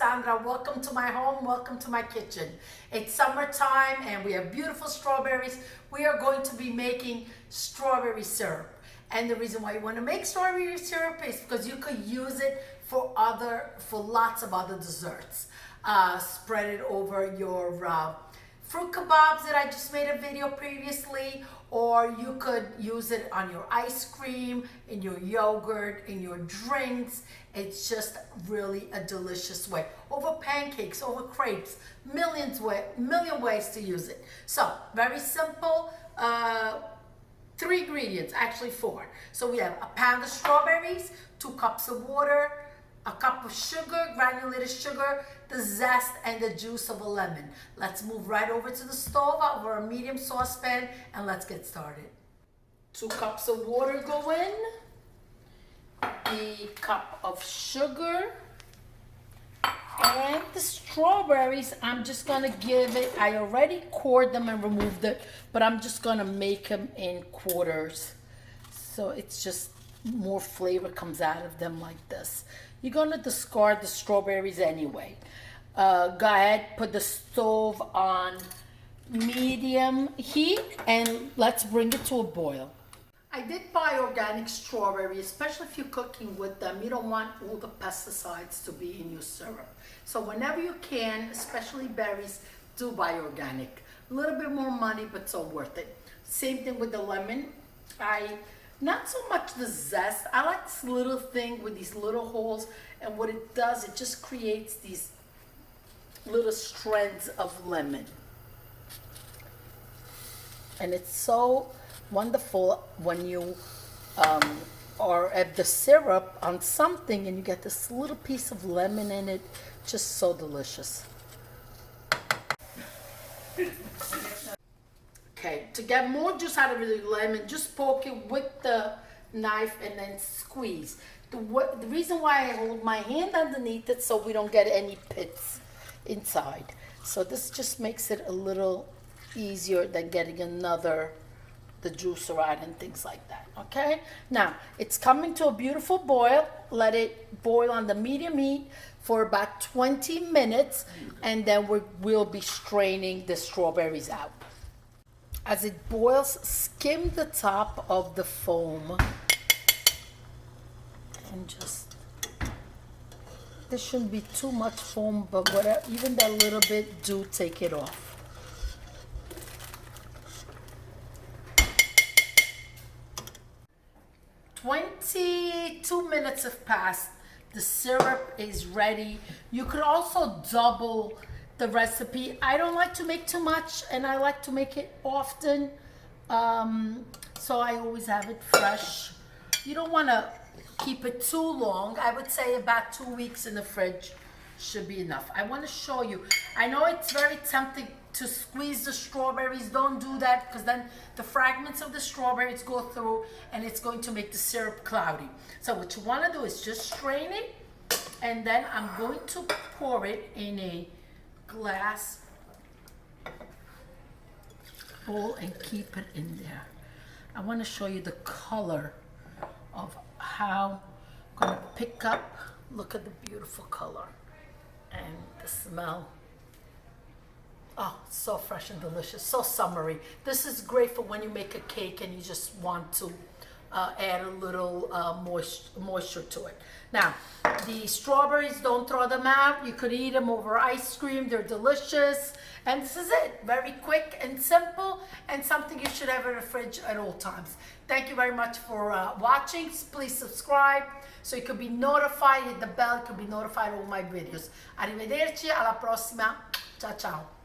Alessandra. Welcome to my home. Welcome to my kitchen. It's summertime and we have beautiful strawberries. We are going to be making strawberry syrup. And the reason why you want to make strawberry syrup is because you could use it for lots of other desserts. Spread it over your fruit kebabs that I just made a video previously, or you could use it on your ice cream, in your yogurt, in your drinks. It's just really a delicious way. Over pancakes, over crepes, million ways to use it. So very simple. 3 ingredients, actually 4. So we have a pound of strawberries, 2 cups of water, a cup of sugar, granulated sugar, the zest, and the juice of a lemon. Let's move right over to the stove over a medium saucepan and let's get started. 2 cups of water go in, the cup of sugar, and the strawberries. I'm just gonna give it, I already cored them and removed it, but I'm just gonna make them in quarters. So it's just more flavor comes out of them like this. You're gonna discard the strawberries anyway. Go ahead, put the stove on medium heat and let's bring it to a boil. I did buy organic strawberry, especially if you're cooking with them. You don't want all the pesticides to be in your syrup. So whenever you can, especially berries, do buy organic. A little bit more money, but so worth it. Same thing with the lemon. Not so much the zest. I like this little thing with these little holes, and what it does, it just creates these little strands of lemon. And it's so wonderful when you are at the syrup on something and you get this little piece of lemon in it. Just so delicious. Okay, to get more juice out of the lemon, just poke it with the knife and then squeeze. The reason why I hold my hand underneath it so we don't get any pits inside. So this just makes it a little easier than getting the juicer out and things like that. Okay, now it's coming to a beautiful boil. Let it boil on the medium heat for about 20 minutes and then we'll be straining the strawberries out. As it boils, skim the top of the foam and just, there shouldn't be too much foam, but whatever, even that little bit, do take it off. "22 minutes have passed. The syrup is ready. You could also double the recipe. I don't like to make too much and I like to make it often, so I always have it fresh. You don't want to keep it too long. I would say about 2 weeks in the fridge should be enough. I want to show you. I know it's very tempting to squeeze the strawberries. Don't do that because then the fragments of the strawberries go through and it's going to make the syrup cloudy. So what you want to do is just strain it and then I'm going to pour it in a glass bowl and keep it in there. I want to show you the color of how I'm going to pick up. Look at the beautiful color and the smell. Oh, so fresh and delicious, so summery. This is great for when you make a cake and you just want to add a little moisture to it. Now, the strawberries, don't throw them out. You could eat them over ice cream. They're delicious. And this is it. Very quick and simple and something you should have in the fridge at all times. Thank you very much for watching. Please subscribe so you can be notified. Hit the bell, you can be notified of all my videos. Arrivederci, alla prossima. Ciao, ciao.